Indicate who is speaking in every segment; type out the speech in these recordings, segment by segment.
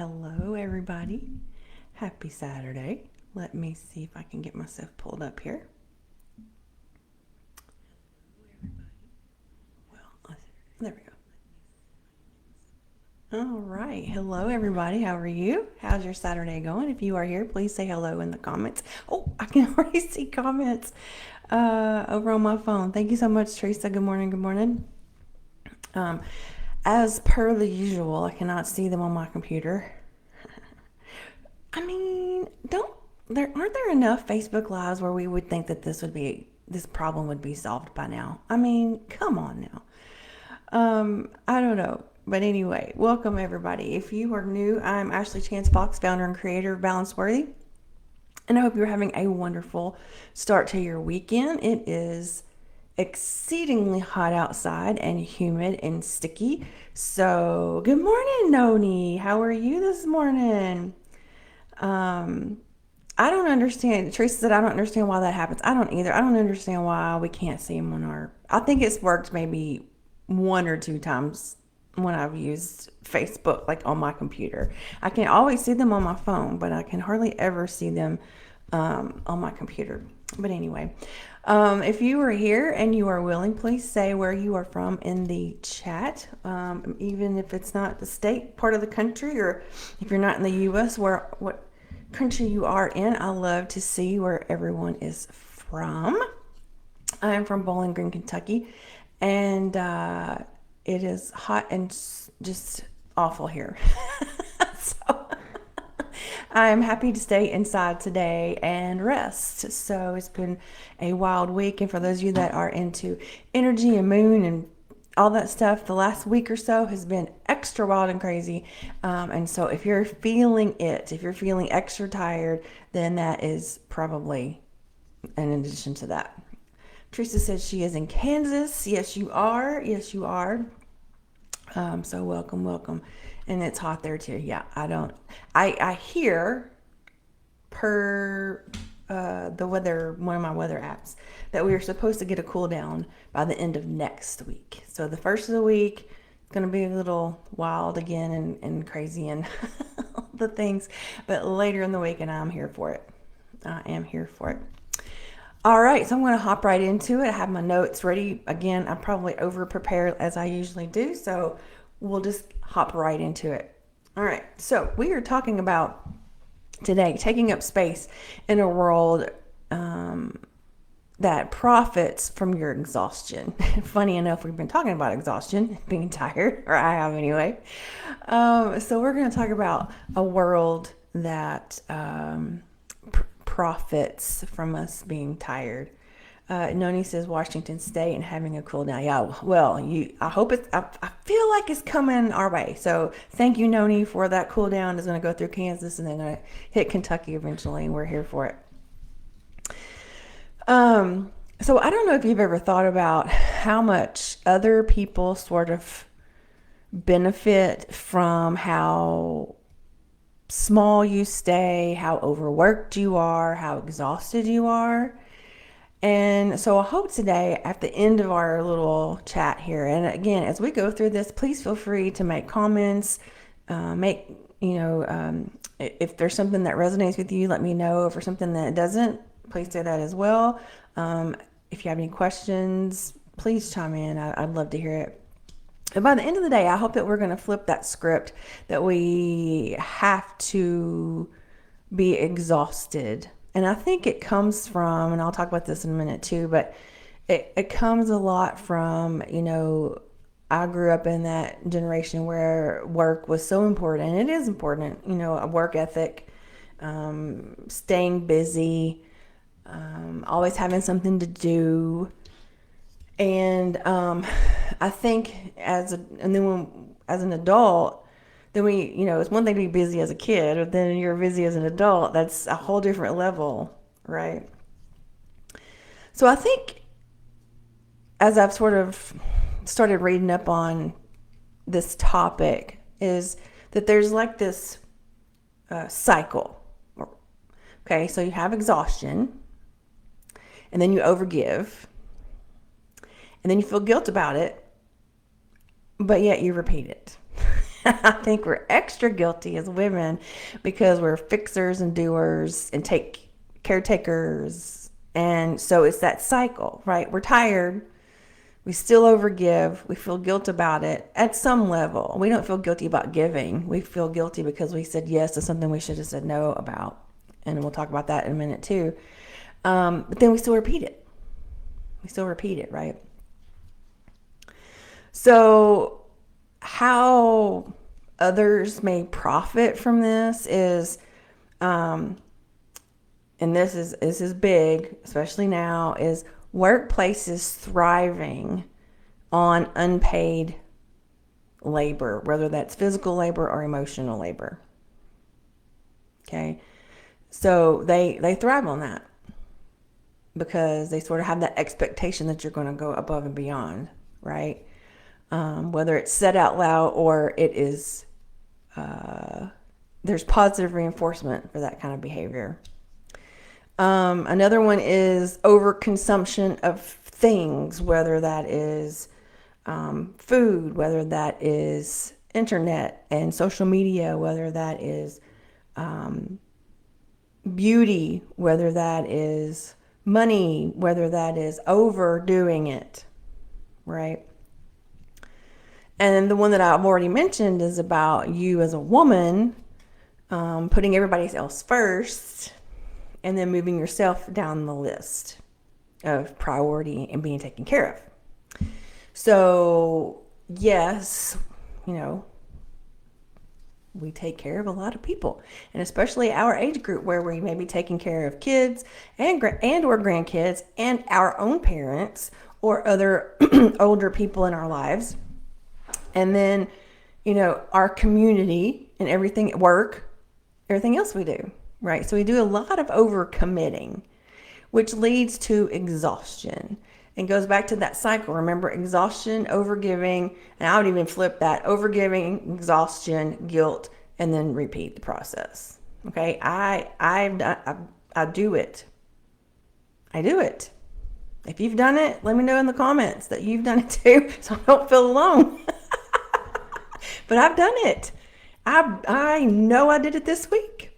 Speaker 1: Hello, everybody. Happy Saturday. Let me see if I can get myself pulled up here. Well, there we go. All right. Hello, everybody. How are you? How's your Saturday going? If you are here, please say hello in the comments. Oh, I can already see comments over on my phone. Thank you so much, Teresa. Good morning. Good morning. Um, as per the usual, I cannot see them on my computer. I mean, don't there aren't there enough Facebook lives where we would think that this problem would be solved by now? I mean, come on now. I don't know. But anyway, welcome everybody. If you are new, I'm Ashley Chance Fox, founder and creator of Balance Worthy. And I hope you're having a wonderful start to your weekend. It is exceedingly hot outside and humid and sticky. So, good morning, Noni. How are you this morning? Um, I don't understand. Teresa said, I don't understand why that happens. I don't either. I don't understand why we can't see them on our. I think it's worked maybe one or two times when I've used Facebook, like on my computer. I can always see them on my phone, but I can hardly ever see them on my computer. But anyway, if you are here and you are willing, please say where you are from in the chat. Even if it's not the state part of the country, or if you're not in the U.S., what country you are in. I love to see where everyone is from. I am from Bowling Green, Kentucky, and it is hot and just awful here. So I am happy to stay inside today and rest. So it's been a wild week, and for those of you that are into energy and moon and all that stuff, the last week or so has been extra wild and crazy. And so if you're feeling it, if you're feeling extra tired, then that is probably in addition to that. Teresa says she is in Kansas. Yes, you are. Yes, you are. So welcome, welcome. And it's hot there too. Yeah, I hear per the weather, one of my weather apps, that we are supposed to get a cool down by the end of next week. So the first of the week it's going to be a little wild again and crazy and the things, but later in the week, and I'm here for it. I am here for it. All right, so I'm going to hop right into it. I have my notes ready. Again, I probably over prepared as I usually do, so we'll just hop right into it. All right, so we are talking about today taking up space in a world that profits from your exhaustion. Funny enough, we've been talking about exhaustion, being tired, or I have anyway. So we're going to talk about a world that profits from us being tired. Noni says Washington State and having a cool down. Yeah, well, I hope it's. I feel like it's coming our way. So thank you, Noni, for that cool down. It's going to go through Kansas and then going to hit Kentucky eventually, and we're here for it. So I don't know if you've ever thought about how much other people sort of benefit from how small you stay, how overworked you are, how exhausted you are. And so I hope today at the end of our little chat here, and again, as we go through this, please feel free to make comments, if there's something that resonates with you, let me know. If there's something that doesn't, please say that as well. If you have any questions, please chime in. I'd love to hear it. And by the end of the day, I hope that we're going to flip that script that we have to be exhausted. And I think it comes from, and I'll talk about this in a minute too, but it comes a lot from, I grew up in that generation where work was so important, and it is important, a work ethic, staying busy, always having something to do. And I think as an adult, then it's one thing to be busy as a kid, but then you're busy as an adult. That's a whole different level, right? So I think as I've sort of started reading up on this topic, is that there's like this cycle. Okay, so you have exhaustion, and then you overgive, and then you feel guilt about it, but yet you repeat it. I think we're extra guilty as women because we're fixers and doers and take caretakers. And so it's that cycle, right? We're tired. We still overgive. We feel guilt about it at some level. We don't feel guilty about giving. We feel guilty because we said yes to something we should have said no about. And we'll talk about that in a minute too. But then we still repeat it. We still repeat it, right? So how others may profit from this is, and this is big, especially now, is workplaces thriving on unpaid labor, whether that's physical labor or emotional labor. Okay, so they thrive on that because they sort of have that expectation that you're going to go above and beyond, right? Whether it's said out loud or it is, there's positive reinforcement for that kind of behavior. Another one is overconsumption of things, whether that is food, whether that is internet and social media, whether that is beauty, whether that is money, whether that is overdoing it, right? And the one that I've already mentioned is about you as a woman putting everybody else first and then moving yourself down the list of priority and being taken care of. So, yes, we take care of a lot of people, and especially our age group where we may be taking care of kids and or grandkids and our own parents or other older people in our lives. And then, our community and everything at work, everything else we do, right? So we do a lot of overcommitting, which leads to exhaustion and goes back to that cycle. Remember, exhaustion, overgiving, and I would even flip that: overgiving, exhaustion, guilt, and then repeat the process. Okay, I do it. I do it. If you've done it, let me know in the comments that you've done it too, so I don't feel alone. But I've done it. I know I did it this week,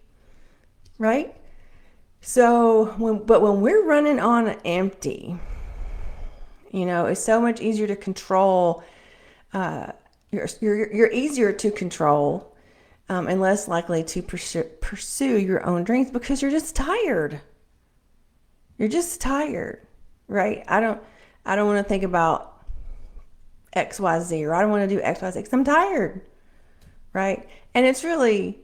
Speaker 1: right? So when we're running on empty, it's so much easier to control. You're easier to control and less likely to pursue your own dreams because you're just tired. You're just tired, right? I don't want to think about XYZ, or I don't want to do XYZ because I'm tired, right? And it's really,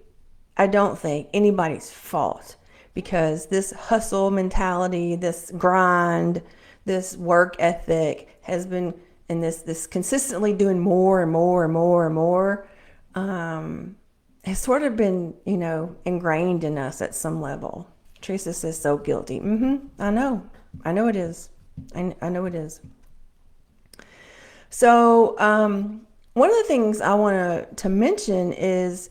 Speaker 1: I don't think, anybody's fault, because this hustle mentality, this grind, this work ethic has been, and this consistently doing more and more and more and more, has sort of been, ingrained in us at some level. Teresa says so guilty. I know it is. I know it is. So one of the things I want to mention is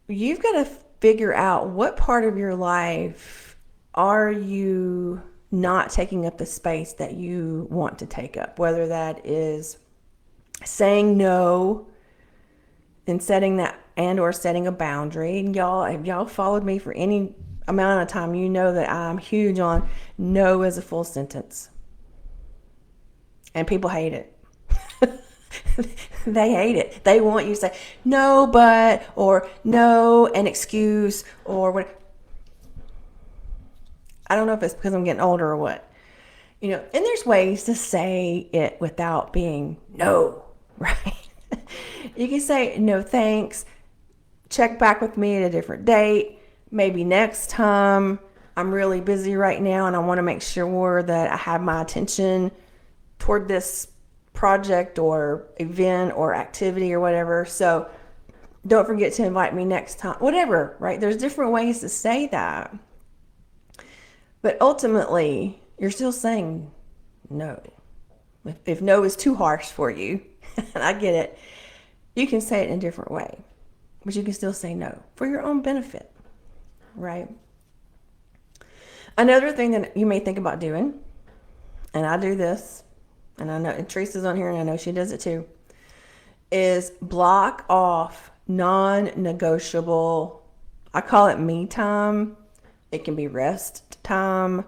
Speaker 1: you've got to figure out what part of your life are you not taking up the space that you want to take up, whether that is saying no and setting that and or setting a boundary. And if y'all followed me for any amount of time, you know that I'm huge on no as a full sentence. And people hate it. They hate it. They want you to say no, but, or no, an excuse, or what. I don't know if it's because I'm getting older or what. And there's ways to say it without being no, right? You can say no thanks, check back with me at a different date, maybe next time. I'm really busy right now and I want to make sure that I have my attention toward this project or event or activity or whatever. So don't forget to invite me next time, whatever, right? There's different ways to say that. But ultimately, you're still saying no. If no is too harsh for you, and I get it, you can say it in a different way. But you can still say no for your own benefit, right? Another thing that you may think about doing, and I do this, and I know and Teresa's on here and I know she does it too, is block off non-negotiable, I call it me time. It can be rest time.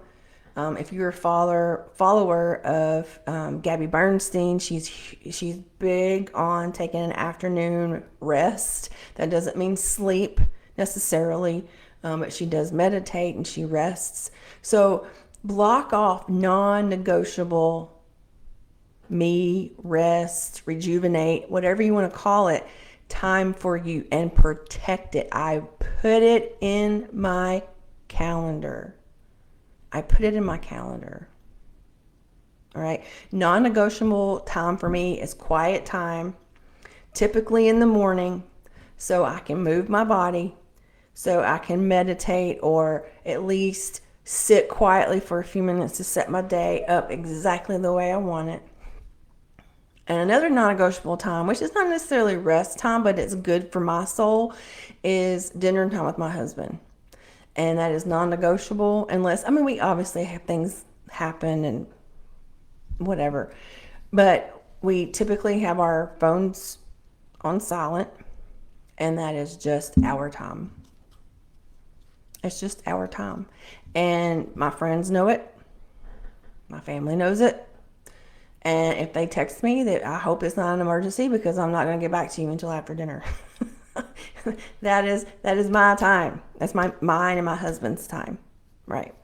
Speaker 1: If you're a follower of Gabby Bernstein, she's big on taking an afternoon rest. That doesn't mean sleep necessarily, but she does meditate and she rests. So block off non-negotiable me, rest, rejuvenate, whatever you want to call it, time for you, and protect it. I put it in my calendar. All right. Non-negotiable time for me is quiet time, typically in the morning, so I can move my body, so I can meditate or at least sit quietly for a few minutes to set my day up exactly the way I want it. And another non-negotiable time, which is not necessarily rest time, but it's good for my soul, is dinner time with my husband. And that is non-negotiable unless, we obviously have things happen and whatever. But we typically have our phones on silent, and that is just our time. It's just our time. And my friends know it. My family knows it. And if they text me, that I hope it's not an emergency, because I'm not going to get back to you until after dinner. That is my time. That's mine and my husband's time. Right.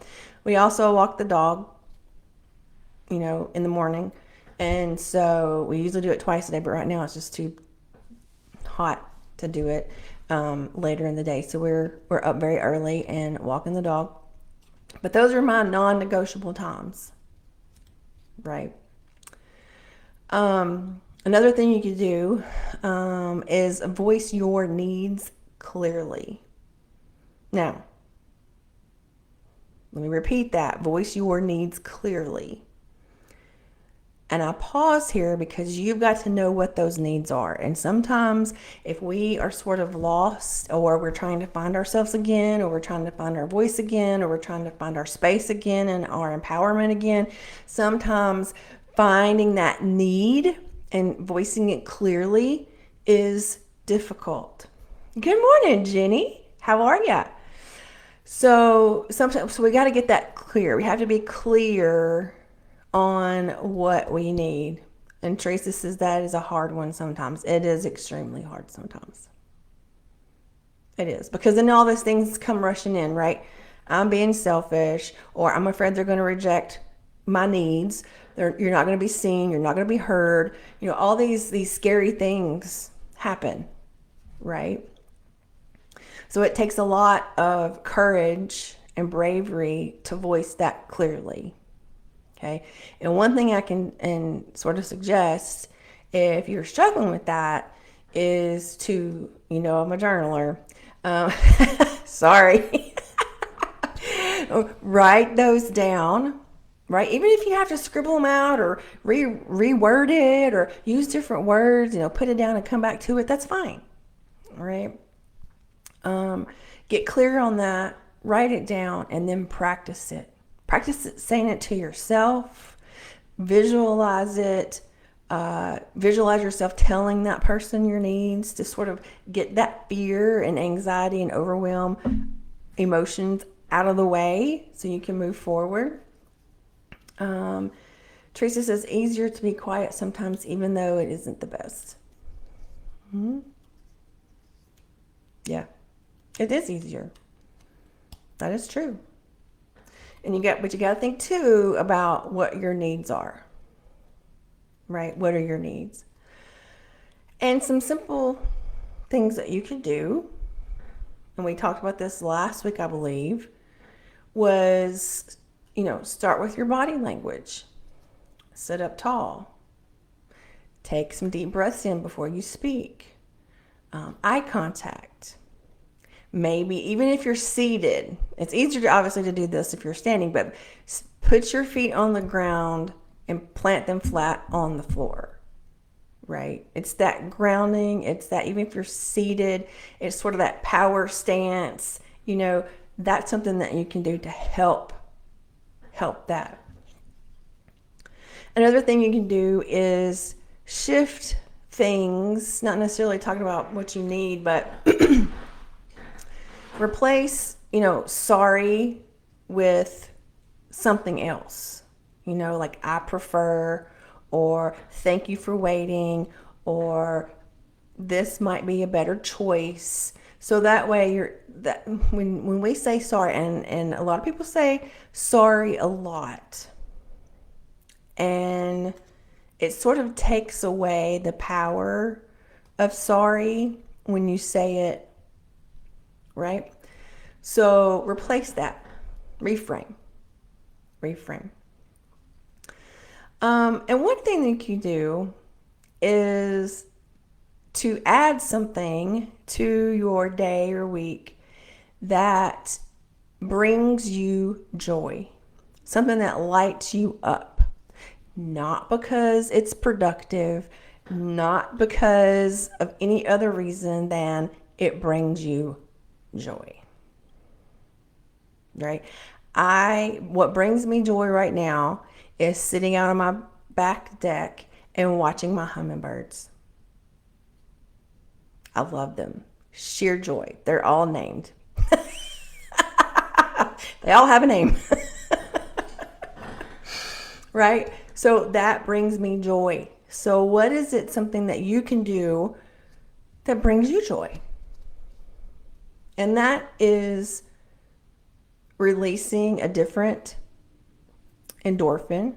Speaker 1: We also walk the dog, in the morning. And so we usually do it twice a day, but right now it's just too hot to do it later in the day. So we're up very early and walking the dog. But those are my non-negotiable times. Right. Another thing you could do is voice your needs clearly. Now, let me repeat that. Voice your needs clearly. And I pause here because you've got to know what those needs are. And sometimes if we are sort of lost, or we're trying to find ourselves again, or we're trying to find our voice again, or we're trying to find our space again and our empowerment again, sometimes finding that need and voicing it clearly is difficult. Good morning, Jenny. How are ya? So we got to get that clear. We have to be clear on what we need. And Teresa says that is a hard one sometimes. It is extremely hard sometimes. It is, because then all those things come rushing in, right? I'm being selfish, or I'm afraid they're going to reject my needs. You're not going to be seen. You're not going to be heard. All these scary things happen, right? So it takes a lot of courage and bravery to voice that clearly. Okay. And one thing I can sort of suggest, if you're struggling with that, is to, I'm a journaler. Sorry. Write those down. Right? Even if you have to scribble them out or reword it or use different words, put it down and come back to it, that's fine. All right? Get clear on that, write it down, and then practice it. Practice it, saying it to yourself, visualize it, visualize yourself telling that person your needs to sort of get that fear and anxiety and overwhelm emotions out of the way so you can move forward. Teresa says, easier to be quiet sometimes, even though it isn't the best. Mm-hmm. Yeah, it is easier. That is true. But you got to think too about what your needs are, right? What are your needs? And some simple things that you can do, and we talked about this last week, I believe, was, start with your body language. Sit up tall. Take some deep breaths in before you speak. Eye contact. Maybe even if you're seated, it's easier obviously to do this if you're standing, but put your feet on the ground and plant them flat on the floor, right? It's that grounding. It's that even if you're seated, it's sort of that power stance. That's something that you can do to help that. Another thing you can do is shift things, not necessarily talking about what you need, but replace, sorry with something else. Like I prefer, or thank you for waiting, or this might be a better choice. So that way when we say sorry, and a lot of people say sorry a lot, and it sort of takes away the power of sorry when you say it, right? So replace that. Reframe. And one thing that you can do is to add something to your day or week that brings you joy, something that lights you up, not because it's productive, not because of any other reason than it brings you joy, right? What brings me joy right now is sitting out on my back deck and watching my hummingbirds. I love them. Sheer joy. They're all named. They all have a name. Right? So that brings me joy. So what is it, something that you can do that brings you joy? And that is releasing a different endorphin.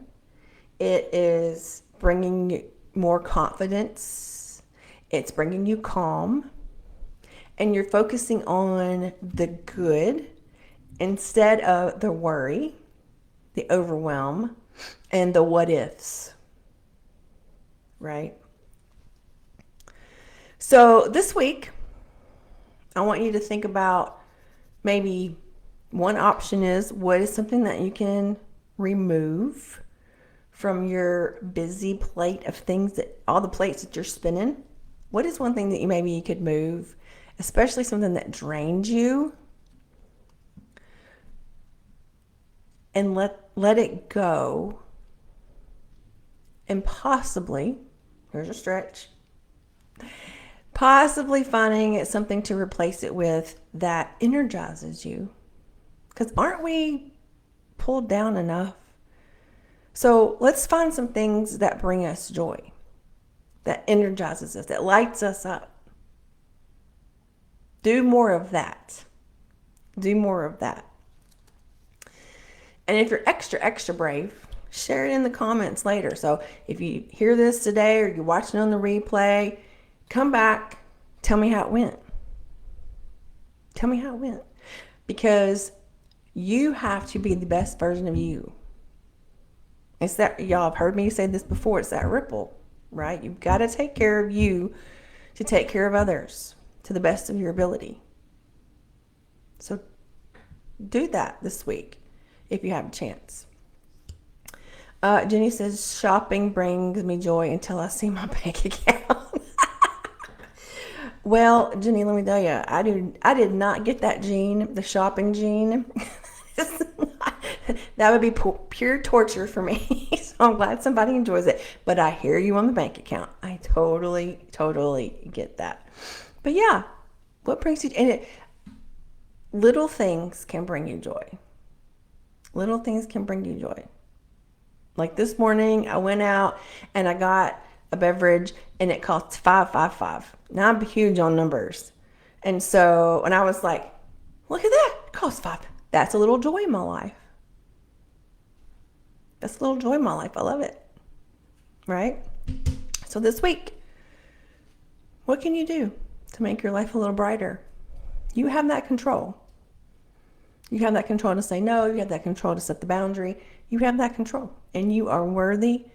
Speaker 1: It is bringing more confidence. It's bringing you calm. And you're focusing on the good instead of the worry, the overwhelm, and the what ifs. Right? So this week, I want you to think about, maybe one option is, what is something that you can remove from your busy plate of things, that all the plates that you're spinning? What is one thing that you could move, especially something that drains you, and let it go, and possibly, here's a stretch, possibly finding it something to replace it with that energizes you. Because aren't we pulled down enough? So let's find some things that bring us joy, that energizes us, that lights us up. Do more of that. Do more of that. And if you're extra brave, share it in the comments later. So if you hear this today or you're watching on the replay, come back, tell me how it went. Tell me how it went. Because you have to be the best version of you. It's that, y'all have heard me say this before, it's that ripple, right? You've got to take care of you to take care of others to the best of your ability. So do that this week if you have a chance. Jenny says, shopping brings me joy until I see my bank account. Well, Jenny, let me tell you, I did not get that gene, the shopping gene. That would be pure torture for me. So I'm glad somebody enjoys it. But I hear you on the bank account. I totally get that. But yeah, what brings you, and little things can bring you joy. Little things can bring you joy. Like this morning, I went out and I got a beverage and it cost $5.55. Now I'm huge on numbers. And I was like, look at that, it costs $5. That's a little joy in my life. That's a little joy in my life. I love it. Right? So this week, what can you do to make your life a little brighter? You have that control. You have that control to say no. You have that control to set the boundary. You have that control. And you are worthy,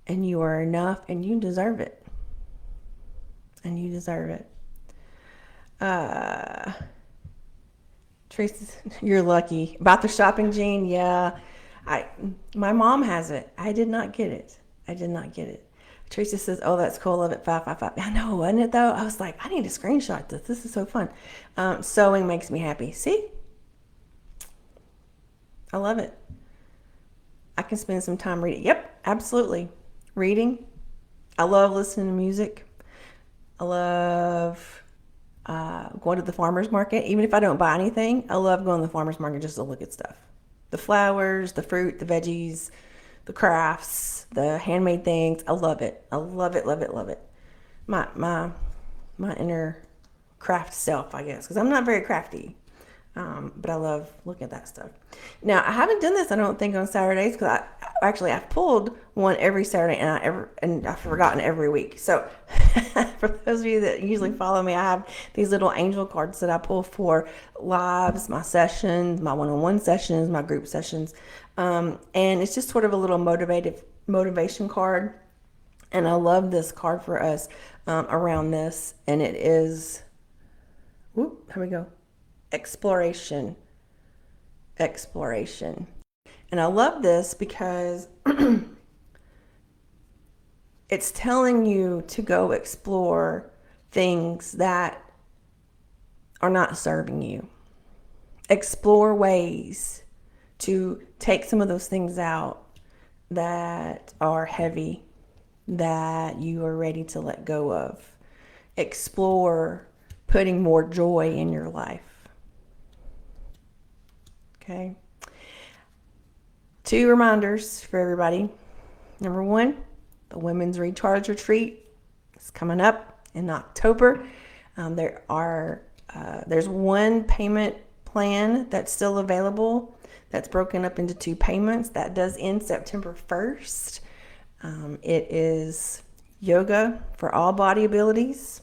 Speaker 1: and you are enough, and you deserve it. And you deserve it. Teresa, you're lucky. About the shopping gene, yeah. My mom has it. I did not get it. Teresa says, oh, that's cool. Love it. 555. I know, wasn't it though? I was like, I need to screenshot this. This is so fun. Sewing makes me happy. See? I love it. I can spend some time reading. Yep, absolutely. Reading. I love listening to music. I love going to the farmer's market. Even if I don't buy anything, I love going to the farmer's market just to look at stuff. The flowers, the fruit, the veggies, the crafts, the handmade things. I love it. I love it, love it, love it. My inner craft self, I guess, because I'm not very crafty. But I love looking at that stuff. Now, I haven't done this, I don't think, on Saturdays, because I've pulled one every Saturday, and I've forgotten every week. So for those of you that usually follow me, I have these little angel cards that I pull for lives, my sessions, my one-on-one sessions, my group sessions. And it's just sort of a little motivation card. And I love this card for us around this. And it is, whoop, here we go. Exploration. And I love this because it's telling you to go explore things that are not serving you. Explore ways to take some of those things out that are heavy, that you are ready to let go of. Explore putting more joy in your life. Okay. 2 reminders for everybody. Number 1, the Women's Recharge Retreat is coming up in October. There's one payment plan that's still available that's broken up into 2 payments. That does end September 1st. It is yoga for all body abilities.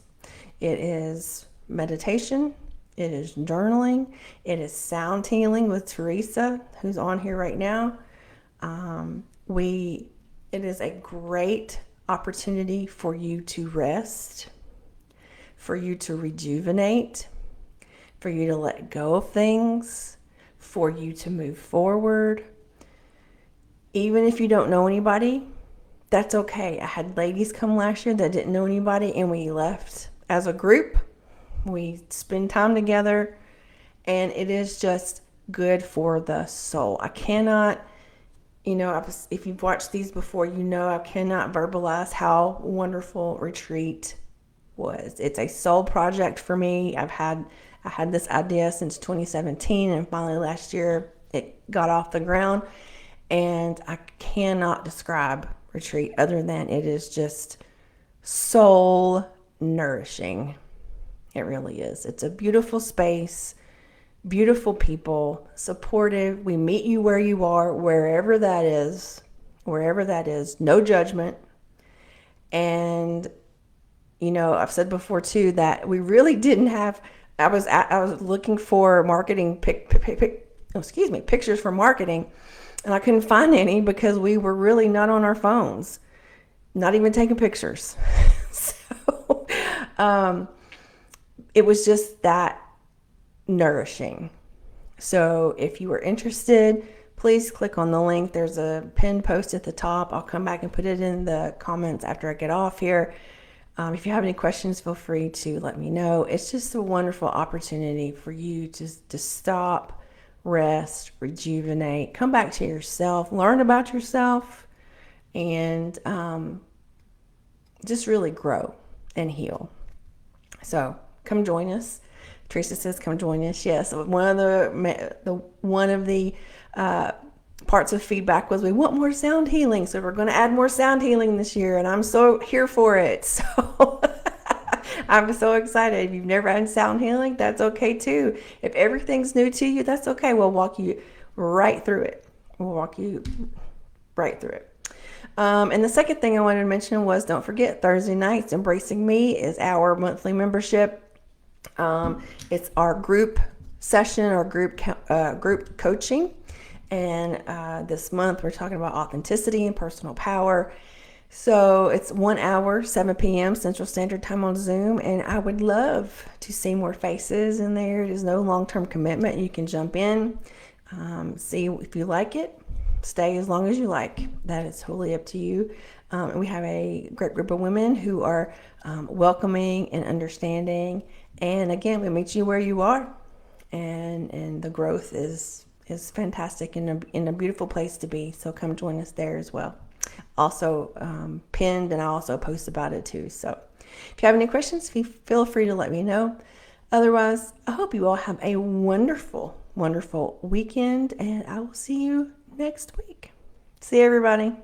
Speaker 1: It is meditation. It is journaling. It is sound healing with Teresa, who's on here right now. It is a great opportunity for you to rest, for you to rejuvenate, for you to let go of things, for you to move forward. Even if you don't know anybody, that's okay. I had ladies come last year that didn't know anybody, and we left as a group. We spend time together, and it is just good for the soul. I cannot, if you've watched these before, I cannot verbalize how wonderful retreat was. It's a soul project for me. I had this idea since 2017, and finally last year it got off the ground, and I cannot describe retreat other than it is just soul nourishing. It really is. It's a beautiful space, beautiful people, supportive. We meet you where you are, wherever that is, no judgment. And, I've said before too, that we really didn't have, I was looking for marketing, pictures for marketing, and I couldn't find any because we were really not on our phones, not even taking pictures. So, it was just that nourishing. So if you are interested, please click on the link. There's a pinned post at the top. I'll come back and put it in the comments after I get off here. If you have any questions, feel free to let me know. It's just a wonderful opportunity for you to stop, rest, rejuvenate, come back to yourself, learn about yourself, and just really grow and heal. So come join us. Teresa says, "Come join us." Yes, one of the parts of feedback was we want more sound healing, so we're going to add more sound healing this year, and I'm so here for it. So I'm so excited. If you've never had sound healing, that's okay too. If everything's new to you, that's okay. We'll walk you right through it. And the second thing I wanted to mention was, don't forget, Thursday nights, Embracing Me is our monthly membership. It's our group session or group coaching. And this month we're talking about authenticity and personal power. So it's 1 hour, 7 p.m. Central Standard Time on Zoom. And I would love to see more faces in there. There's no long-term commitment. You can jump in, see if you like it, stay as long as you like. That is totally up to you. And we have a great group of women who are welcoming and understanding. And again, we meet you where you are. And the growth is fantastic and a beautiful place to be. So come join us there as well. also pinned, and I also post about it too. So if you have any questions, feel free to let me know. Otherwise, I hope you all have a wonderful, wonderful weekend, and I will see you next week. See you, everybody.